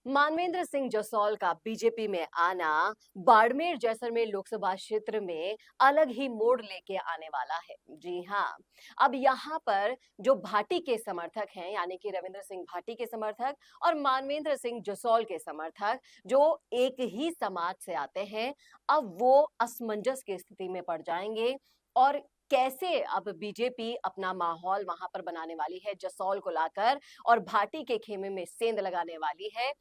मानवेंद्र सिंह जसौल का बीजेपी में आना बाड़मेर जैसलमेर लोकसभा क्षेत्र में अलग ही मोड़ लेके आने वाला है। जी हाँ, अब यहाँ पर जो भाटी के समर्थक हैं, यानी कि रविंद्र सिंह भाटी के समर्थक और मानवेंद्र सिंह जसौल के समर्थक, जो एक ही समाज से आते हैं, अब वो असमंजस की स्थिति में पड़ जाएंगे। और कैसे अब बीजेपी अपना माहौल वहां पर बनाने वाली है जसौल को लाकर, और भाटी के खेमे में सेंध लगाने वाली है।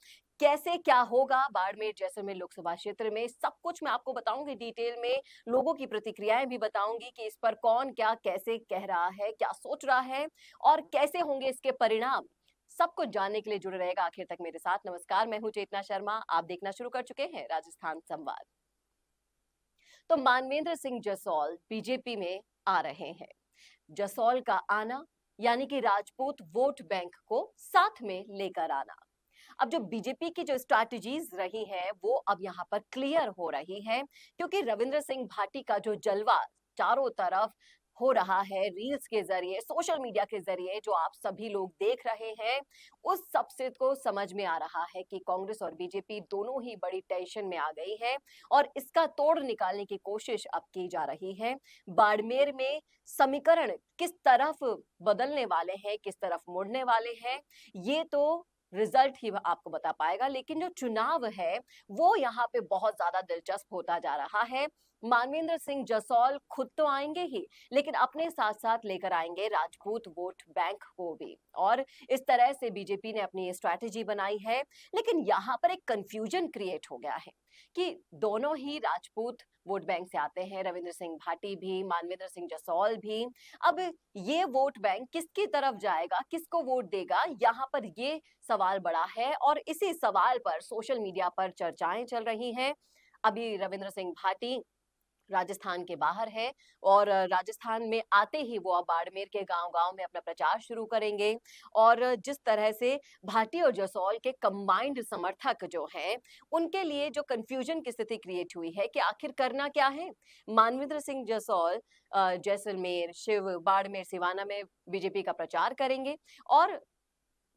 कैसे क्या होगा बाड़मेर जैसलमेर लोकसभा क्षेत्र में, सब कुछ मैं आपको बताऊंगी डिटेल में। लोगों की प्रतिक्रियाएं भी बताऊंगी कि इस पर कौन क्या कैसे कह रहा है, क्या सोच रहा है और कैसे होंगे इसके परिणाम। सब कुछ जानने के लिए जुड़े रहेगा आखिर तक मेरे साथ। नमस्कार, मैं हूं चेतना शर्मा। आप देखना शुरू कर चुके हैं राजस्थान संवाद। तो मानवेंद्र सिंह जसौल बीजेपी में आ रहे हैं। जसौल का आना यानी कि राजपूत वोट बैंक को साथ में लेकर आना। अब जो बीजेपी की जो स्ट्रैटेजीज रही है वो अब यहाँ पर क्लियर हो रही है, क्योंकि रविंद्र सिंह भाटी का जो जलवा चारों तरफ हो रहा है रील्स के जरिए, सोशल मीडिया के जरिए, जो आप सभी लोग देख रहे हैं, उस सबसे को समझ में आ रहा है कि कांग्रेस और बीजेपी दोनों ही बड़ी टेंशन में आ गई है और इसका तोड़ निकालने की कोशिश अब की जा रही है। बाड़मेर में समीकरण किस तरफ बदलने वाले हैं, किस तरफ मुड़ने वाले हैं, ये तो रिजल्ट ही आपको बता पाएगा। लेकिन जो चुनाव है वो यहाँ पे बहुत ज्यादा दिलचस्प होता जा रहा है। मानवेंद्र सिंह जसौल खुद तो आएंगे ही, लेकिन अपने साथ साथ लेकर आएंगे राजपूत वोट बैंक को भी। और इस तरह से बीजेपी ने अपनी ये स्ट्रैटेजी बनाई है। लेकिन यहाँ पर एक कंफ्यूजन क्रिएट हो गया है कि दोनों ही राजपूत वोट बैंक से आते हैं, रविंद्र सिंह भाटी भी, मानवेंद्र सिंह जसौल भी। अब ये वोट बैंक किसकी तरफ जाएगा, किसको वोट देगा, यहाँ पर ये सवाल बड़ा है और इसी सवाल पर सोशल मीडिया पर चर्चाएं चल रही हैं। अभी रविंद्र सिंह भाटी राजस्थान के बाहर है और राजस्थान में आते ही वो अब बाड़मेर के गांव-गांव में अपना प्रचार शुरू करेंगे। और जिस तरह से भाटी और जसौल के कंबाइंड समर्थक जो हैं, उनके लिए जो कंफ्यूजन की स्थिति क्रिएट हुई है कि आखिर करना क्या है। मानवेंद्र सिंह जसौल जैसलमेर, शिव, बाड़मेर, सिवाना में बीजेपी का प्रचार करेंगे और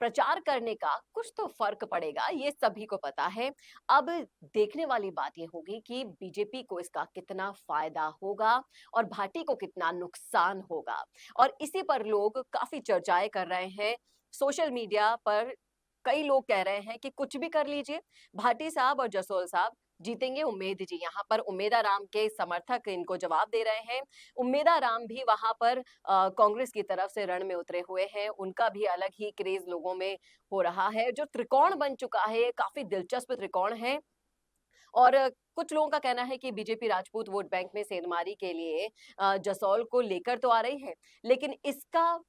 प्रचार करने का कुछ तो फर्क पड़ेगा, ये सभी को पता है। अब देखने वाली बात ये होगी कि बीजेपी को इसका कितना फायदा होगा और भाटी को कितना नुकसान होगा। और इसी पर लोग काफी चर्चाएं कर रहे हैं सोशल मीडिया पर। कई लोग कह रहे हैं कि कुछ भी कर लीजिए, भाटी साहब और जसोल साहब जीतेंगे। उम्मेद जी यहाँ पर उम्मेदा राम के समर्थक इनको जवाब दे रहे हैं। उम्मेदा राम भी वहां पर कांग्रेस की तरफ से रण में उतरे हुए हैं। उनका भी अलग ही क्रेज लोगों में हो रहा है। जो त्रिकोण बन चुका है, काफी दिलचस्प त्रिकोण है। और कुछ लोगों का कहना है कि बीजेपी राजपूत वोट बैंक में सेंधमारी के लिए जसौल को लेकर तो आ रही है, लेकिन इसका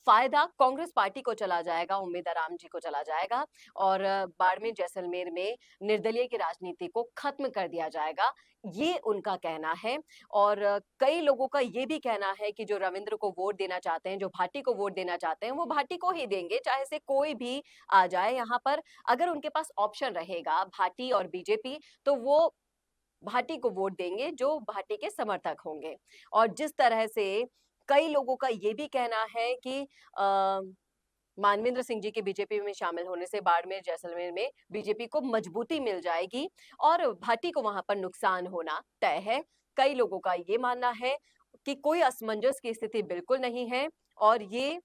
फायदा कांग्रेस पार्टी को चला जाएगा, उम्मेदाराम जी को चला जाएगा। और बाड़मेर जैसलमेर में निर्दलीय की राजनीति को खत्म कर दिया जाएगा, ये उनका कहना है। और कई लोगों का ये भी कहना है कि जो रविंद्र को वोट देना चाहते हैं, जो भाटी को वोट देना चाहते हैं, वो भाटी को ही देंगे, चाहे से कोई भी आ जाए यहाँ पर। अगर उनके पास ऑप्शन रहेगा भाटी और बीजेपी, तो वो भाटी को वोट देंगे जो भाटी के समर्थक होंगे। और जिस तरह से कई लोगों का ये भी कहना है कि मानवेंद्र सिंह जी के बीजेपी में शामिल होने से बाड़मेर जैसलमेर में बीजेपी को मजबूती मिल जाएगी और भाटी को वहां पर नुकसान होना तय है। कई लोगों का ये मानना है कि कोई असमंजस की स्थिति बिल्कुल नहीं है। और ये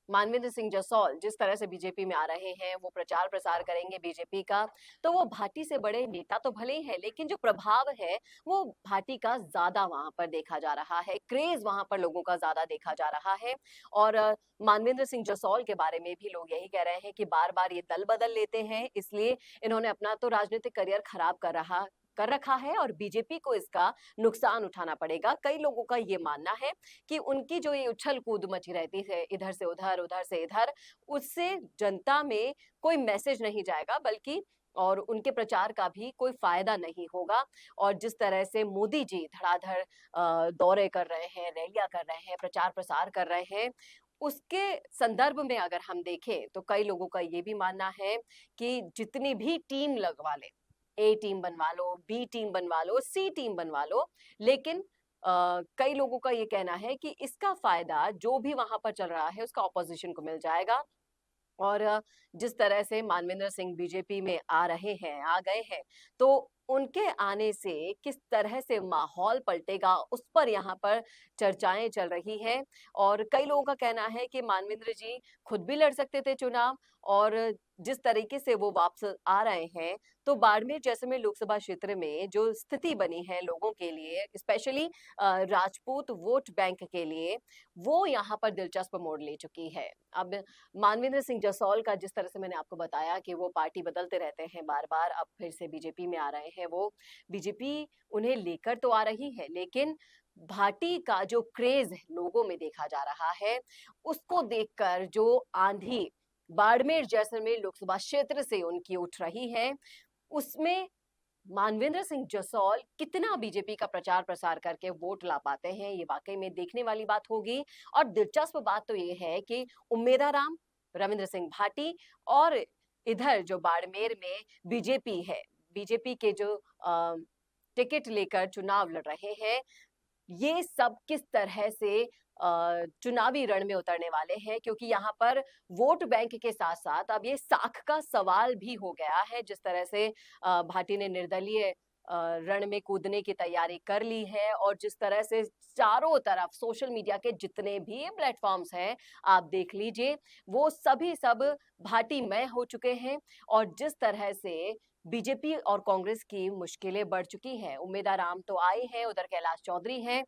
मानवेंद्र सिंह जसौल जिस तरह से बीजेपी में आ रहे हैं, वो प्रचार प्रसार करेंगे बीजेपी का, तो वो भाटी से बड़े नेता तो भले ही है, लेकिन जो प्रभाव है वो भाटी का ज्यादा वहां पर देखा जा रहा है, क्रेज वहां पर लोगों का ज्यादा देखा जा रहा है। और मानवेंद्र सिंह जसौल के बारे में भी लोग यही कह रहे हैं कि बार बार ये दल बदल लेते हैं, इसलिए इन्होंने अपना तो राजनीतिक करियर खराब कर रखा है और बीजेपी को इसका नुकसान उठाना पड़ेगा। कई लोगों का ये मानना है कि उनकी जो ये उछल कूद मची रहती है इधर से उधर, उधर से इधर, उससे जनता में कोई मैसेज नहीं जाएगा, बल्कि और उनके प्रचार का भी कोई फायदा नहीं होगा। और जिस तरह से मोदी जी धड़ाधड़ दौरे कर रहे हैं, रैलियां कर रहे हैं, प्रचार प्रसार कर रहे हैं, उसके संदर्भ में अगर हम देखें तो कई लोगों का ये भी मानना है कि जितनी भी टीम लगवा ले, ए टीम बनवा लो, बी टीम बनवा लो, सी टीम बनवा लो, लेकिन कई लोगों का ये कहना है कि इसका फायदा जो भी वहां पर चल रहा है उसका ऑपोजिशन को मिल जाएगा। और जिस तरह से मानवेंद्र सिंह बीजेपी में आ गए हैं, तो उनके आने से किस तरह से माहौल पलटेगा, उस पर यहाँ पर चर्चाएं चल रही हैं। और कई लोगों का कहना है कि मानवेंद्र जी खुद भी लड़ सकते थे चुनाव, और जिस तरीके से वो वापस आ रहे हैं, तो बाड़मेर जैसलमेर लोकसभा क्षेत्र में जो स्थिति बनी है लोगों के लिए, स्पेशली राजपूत वोट बैंक के लिए, वो यहाँ पर दिलचस्प मोड़ ले चुकी है। अब मानवेंद्र सिंह जसौल का, जिस तरह से मैंने आपको बताया कि वो पार्टी बदलते रहते हैं बार-बार, अब फिर से बीजेपी में आ रहे हैं वो। बीजेपी उन्हें लेकर तो आ रही है, लेकिन भाटी का जो क्रेज़ लोगों में देखा जा रहा है, उसको देखकर जो आंधी बाड़मेर जैसलमेर लोकसभा क्षेत्र से उनकी उठ रही है, उसमें मानवेंद्र सिंह जसौल कितना बीजेपी का प्रचार प्रसार करके वोट ला पाते हैं, ये वाकई में देखने वाली बात होगी। और दिलचस्प बात तो ये है कि उम्मेदाराम रविंद्र सिंह भाटी और इधर जो बाड़मेर में बीजेपी है, बीजेपी के जो टिकट लेकर चुनाव लड़ रहे हैं, ये सब किस तरह से चुनावी रण में उतरने वाले हैं, क्योंकि यहाँ पर वोट बैंक के साथ-साथ अब ये साख का सवाल भी हो गया है। जिस तरह से भाटी ने निर्दलीय रण में कूदने की तैयारी कर ली है, और जिस तरह से चारों तरफ सोशल मीडिया के जितने भी प्लेटफॉर्म्स हैं, आप देख लीजिए, वो सभी सब भाटीमय हो चुके हैं। और जिस तरह से बीजेपी और कांग्रेस की मुश्किलें बढ़ चुकी हैं, उम्मेदाराम तो आए हैं, उधर कैलाश चौधरी हैं,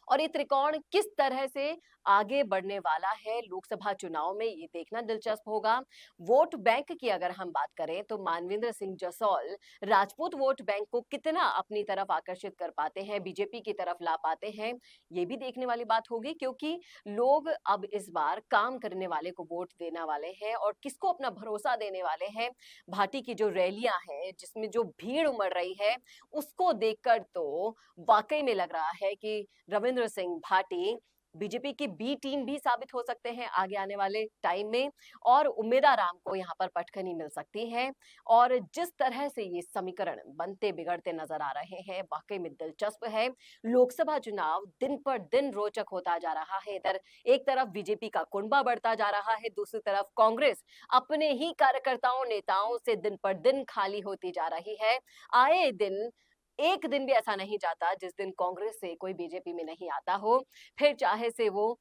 और ये त्रिकोण किस तरह से आगे बढ़ने वाला है लोकसभा चुनाव में, ये देखना दिलचस्प होगा। वोट बैंक की अगर हम बात करें, तो मानवेंद्र सिंह जसौल राजपूत वोट बैंक को कितना अपनी तरफ आकर्षित कर पाते हैं, बीजेपी की तरफ ला पाते हैं, ये भी देखने वाली बात होगी। क्योंकि लोग अब इस बार काम करने वाले को वोट देने वाले हैं, और किसको अपना भरोसा देने वाले हैं। भाटी की जो रैलियां हैं, जिसमें जो भीड़ उमड़ रही है, उसको देखकर तो वाकई में लग रहा है कि रविंद्र सिंह भाटी बीजेपी की बी टीम भी साबित हो सकते हैं आगे आने वाले टाइम में, और उम्मेदाराम को यहाँ पर पटखनी मिल सकती है। और जिस तरह से ये समीकरण बनते बिगड़ते नजर आ रहे हैं, वाकई में दिलचस्प है। लोकसभा चुनाव दिन पर दिन रोचक होता जा रहा है। इधर एक तरफ बीजेपी का कुनबा बढ़ता जा रहा है, दूसरी तरफ कांग्रेस अपने ही कार्यकर्ताओं नेताओं से दिन पर दिन खाली होती जा रही है। आए दिन एक दिन भी ऐसा नहीं जाता जिस दिन कांग्रेस से कोई बीजेपी में नहीं आता हो, फिर चाहे से वो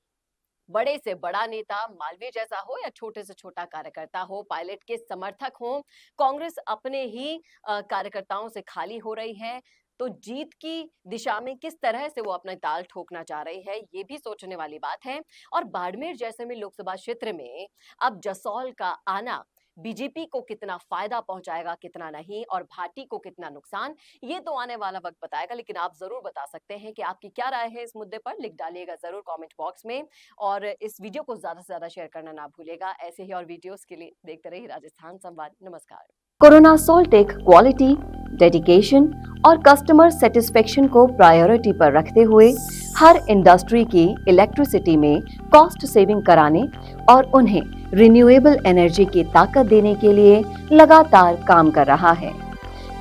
बड़े से बड़ा नेता मालवीय जैसा हो, या छोटे से छोटा कार्यकर्ता हो, पायलट के समर्थक हो, कांग्रेस अपने ही कार्यकर्ताओं से खाली हो रही है। तो जीत की दिशा में किस तरह से वो अपना ताल ठोकना चाह रही है, ये भी सोचने वाली बात है। और बाड़मेर जैसलमेर लोकसभा क्षेत्र में अब जसौल का आना बीजेपी को कितना फायदा पहुंचाएगा, कितना नहीं, और भाटी को कितना नुकसान, ये तो आने वाला वक्त बताएगा। लेकिन आप जरूर बता सकते हैं कि आपकी क्या राय है इस मुद्दे पर, लिख डालिएगा जरूर कमेंट बॉक्स में। और इस वीडियो को ज्यादा से ज्यादा शेयर करना ना भूलिएगा। ऐसे ही और वीडियोस के लिए देखते रहिए राजस्थान संवाद। नमस्कार। कोरोना सोल्टेक क्वालिटी, डेडिकेशन और कस्टमर सेटिस्फेक्शन को प्रायोरिटी पर रखते हुए हर इंडस्ट्री की इलेक्ट्रिसिटी में कॉस्ट सेविंग कराने और उन्हें रिन्यूएबल एनर्जी की ताकत देने के लिए लगातार काम कर रहा है।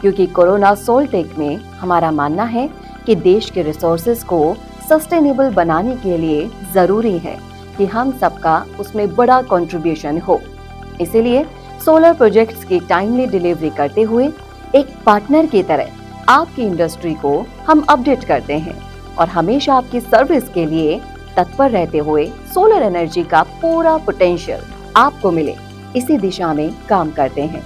क्योंकि कोरोना सोल्टेक में हमारा मानना है कि देश के रिसोर्सेज को सस्टेनेबल बनाने के लिए जरूरी है कि हम सबका उसमें बड़ा कंट्रीब्यूशन हो। इसीलिए सोलर प्रोजेक्ट्स की टाइमली डिलीवरी करते हुए एक पार्टनर की तरह आपकी इंडस्ट्री को हम अपडेट करते हैं और हमेशा आपकी सर्विस के लिए तत्पर रहते हुए सोलर एनर्जी का पूरा पोटेंशियल आपको मिले, इसी दिशा में काम करते हैं।